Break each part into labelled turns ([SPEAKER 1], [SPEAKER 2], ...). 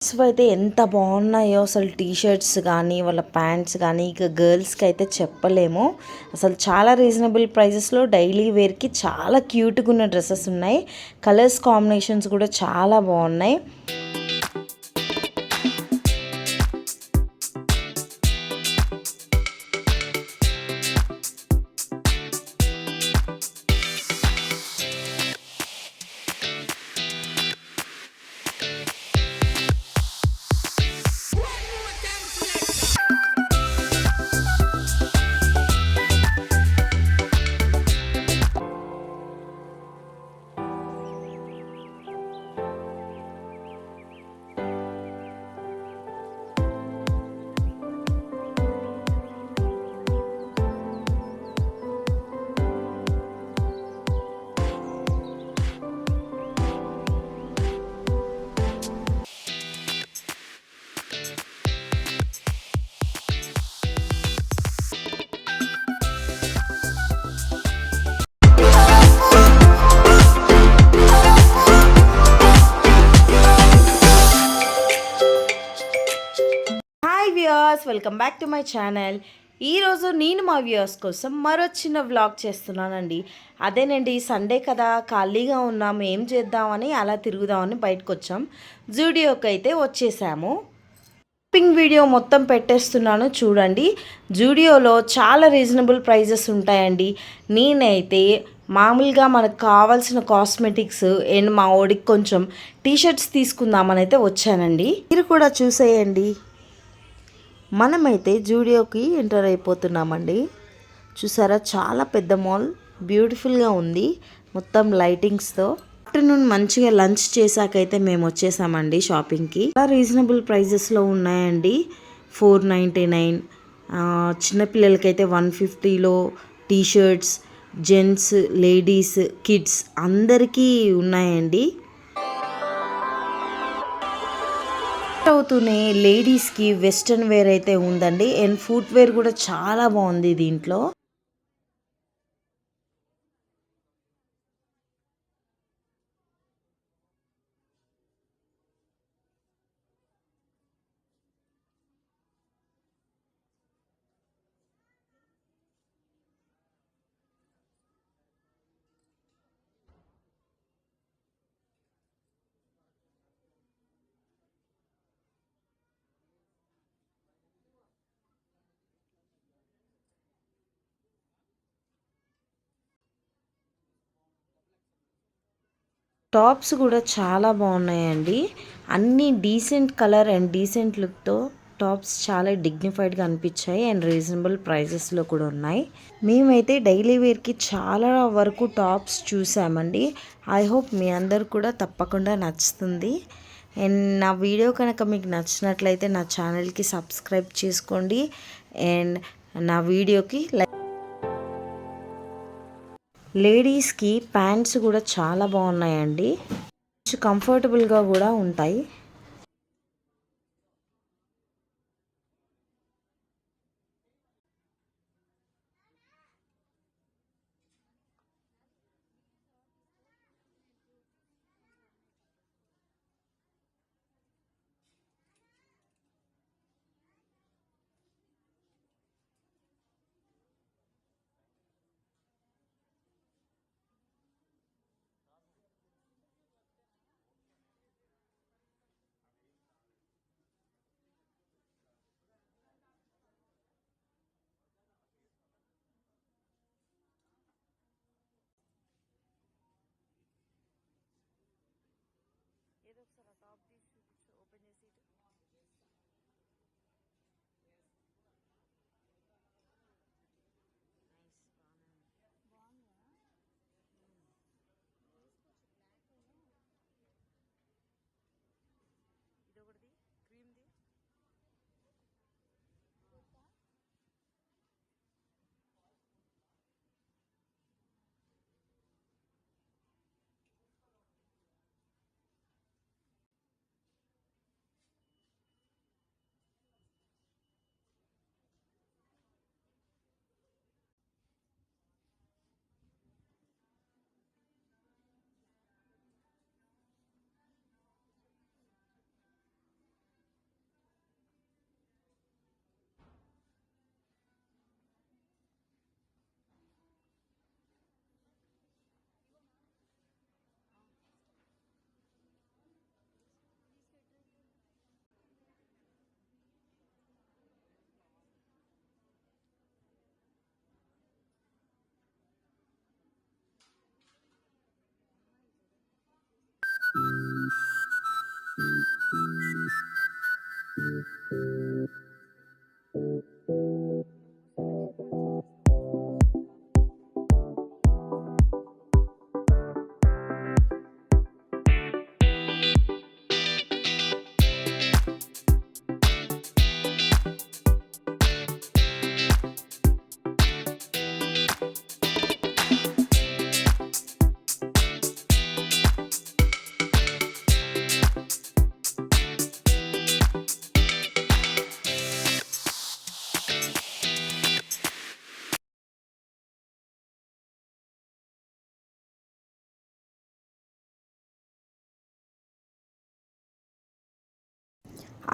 [SPEAKER 1] అయితే ఎంత బాగున్నాయో అసలు టీ షర్ట్స్ కానీ వాళ్ళ ప్యాంట్స్ కానీ ఇక గర్ల్స్కి అయితే చెప్పలేము. అసలు చాలా రీజనబుల్ ప్రైజెస్లో డైలీ వేర్కి చాలా క్యూట్గా ఉన్న డ్రెస్సెస్ ఉన్నాయి. కలర్స్ కాంబినేషన్స్ కూడా చాలా బాగున్నాయి. Welcome back to my channel. ఈరోజు నేను మా వ్యూవర్స్ కోసం మరో చిన్న వ్లాగ్ చేస్తున్నానండి. అదేనండి, సండే కదా, ఖాళీగా ఉన్నాము, ఏం చేద్దామని అలా తిరుగుదామని బయటకు వచ్చాం. జూడియోకి అయితే వచ్చేసాము. షాపింగ్ వీడియో మొత్తం పెట్టేస్తున్నాను చూడండి. జూడియోలో చాలా రీజనబుల్ ప్రైజెస్ ఉంటాయండి. నేనైతే మామూలుగా మనకు కావాల్సిన కాస్మెటిక్స్ అండ్ మా ఓడికి కొంచెం టీషర్ట్స్ తీసుకుందామని అయితే వచ్చానండి. మీరు కూడా చూసేయండి. మనమైతే జూడియోకి ఎంటర్ అయిపోతున్నామండి. చూసారా, చాలా పెద్ద మాల్, బ్యూటిఫుల్గా ఉంది మొత్తం లైటింగ్స్తో. ఆఫ్టర్నూన్ మంచిగా లంచ్ చేశాకైతే మేము వచ్చేసామండి షాపింగ్కి. చాలా రీజనబుల్ ప్రైజెస్లో ఉన్నాయండి. 499, చిన్నపిల్లలకైతే 150లో టీషర్ట్స్, జెంట్స్, లేడీస్, కిడ్స్ అందరికీ ఉన్నాయండి. అవుతూనే లేడీస్కి వెస్ట్రన్ వేర్ అయితే ఉందండి. అండ్ ఫుట్ వేర్ కూడా చాలా బాగుంది దీంట్లో. టాప్స్ కూడా చాలా బాగున్నాయండి. అన్నీ డీసెంట్ కలర్ అండ్ డీసెంట్ లుక్తో టాప్స్ చాలా డిగ్నిఫైడ్గా అనిపించాయి అండ్ రీజనబుల్ ప్రైజెస్లో కూడా ఉన్నాయి. మేమైతే డైలీ వేర్కి చాలా వరకు టాప్స్ చూసామండి. ఐ హోప్ మీ అందరు కూడా తప్పకుండా నచ్చుతుంది. అండ్ నా వీడియో కనుక మీకు నచ్చినట్లయితే నా ఛానల్కి సబ్స్క్రైబ్ చేసుకోండి. అండ్ నా వీడియోకి లేడీస్కి ప్యాంట్స్ కూడా చాలా బాగున్నాయండి. కంఫర్టబుల్గా కూడా ఉంటాయి.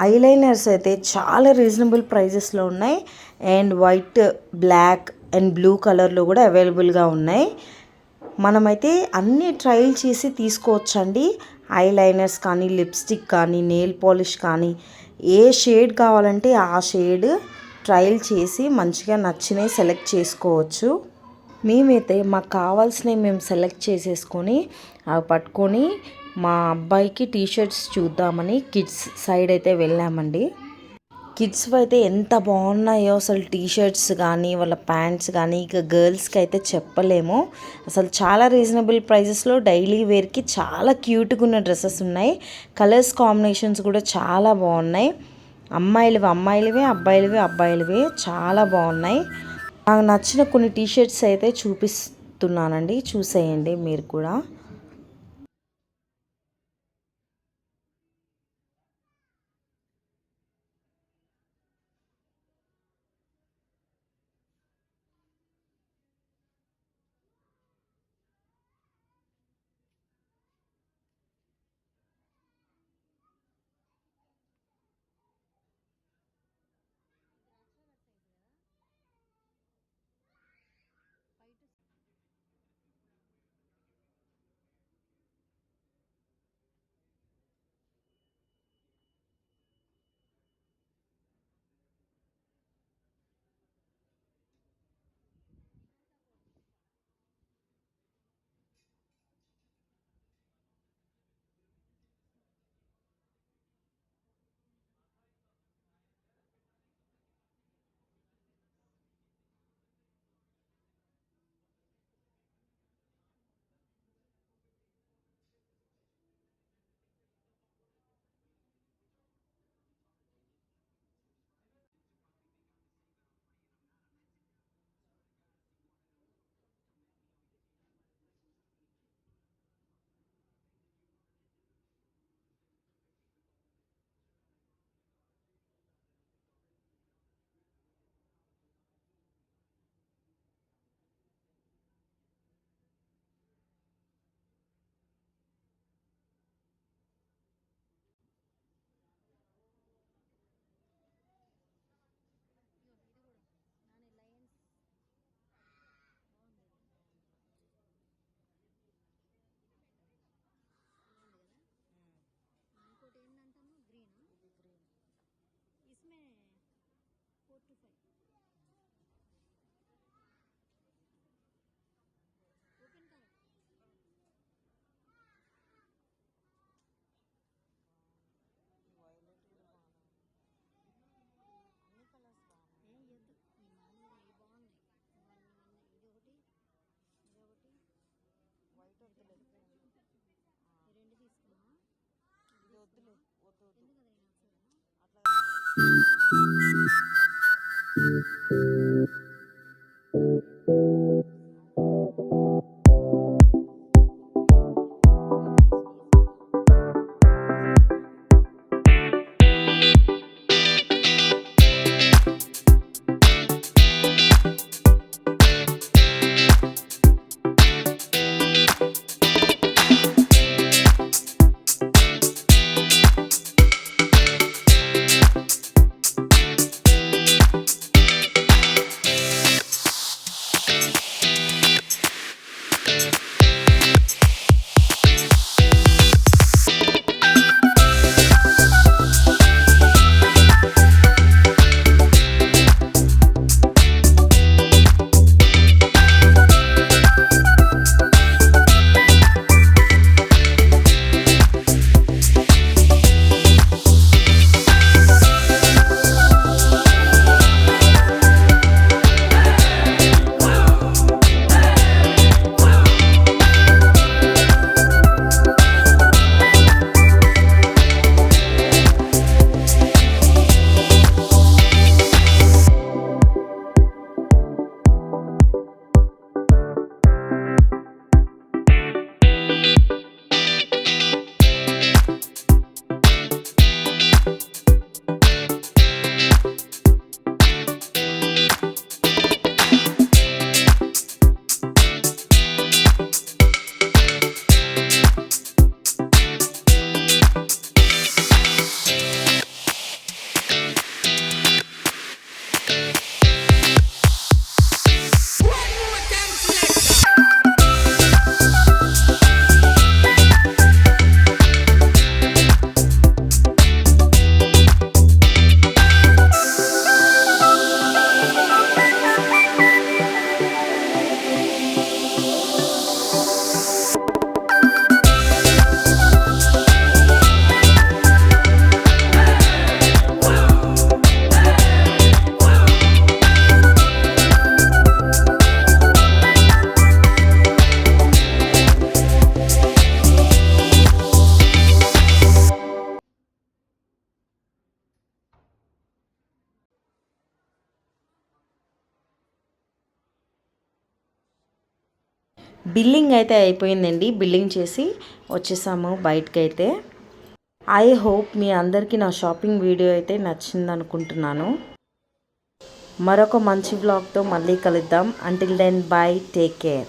[SPEAKER 1] ఐలైనర్స్ అయితే చాలా రీజనబుల్ ప్రైజెస్లో ఉన్నాయి. And white, black and blue కలర్లో కూడా అవైలబుల్గా ఉన్నాయి. మనమైతే అన్ని ట్రయల్ చేసి తీసుకోవచ్చండి. ఐలైనర్స్ కానీ, లిప్స్టిక్ కానీ, నెయిల్ పాలిష్ కానీ, ఏ షేడ్ కావాలంటే ఆ షేడ్ ట్రయల్ చేసి మంచిగా నచ్చినవి సెలెక్ట్ చేసుకోవచ్చు. మేమైతే మాకు కావాల్సినవి మేము సెలెక్ట్ చేసేసుకొని అవి పట్టుకొని మా అబ్బాయికి టీషర్ట్స్ చూద్దామని కిడ్స్ సైడ్ అయితే వెళ్ళామండి. కిడ్స్ అయితే ఎంత బాగున్నాయో అసలు, టీషర్ట్స్ కానీ వాళ్ళ ప్యాంట్స్ కానీ, ఇక గర్ల్స్కి అయితే చెప్పలేము. అసలు చాలా రీజనబుల్ ప్రైజెస్లో డైలీ వేర్కి చాలా క్యూట్గా ఉన్న డ్రెస్సెస్ ఉన్నాయి. కలర్స్ కాంబినేషన్స్ కూడా చాలా బాగున్నాయి. అమ్మాయిలవే, అబ్బాయిలవే చాలా బాగున్నాయి. నాకు నచ్చిన కొన్ని టీషర్ట్స్ అయితే చూపిస్తున్నానండి, చూసేయండి మీరు కూడా. బిల్లింగ్ అయితే అయిపోయిందండి. బిల్లింగ్ చేసి వచ్చేసాము బయటకైతే. ఐ హోప్ మీ అందరికీ నా షాపింగ్ వీడియో అయితే నచ్చింది అనుకుంటున్నాను. మరొక మంచి వ్లాగ్తో మళ్ళీ కలుద్దాం. Until then bye, take care.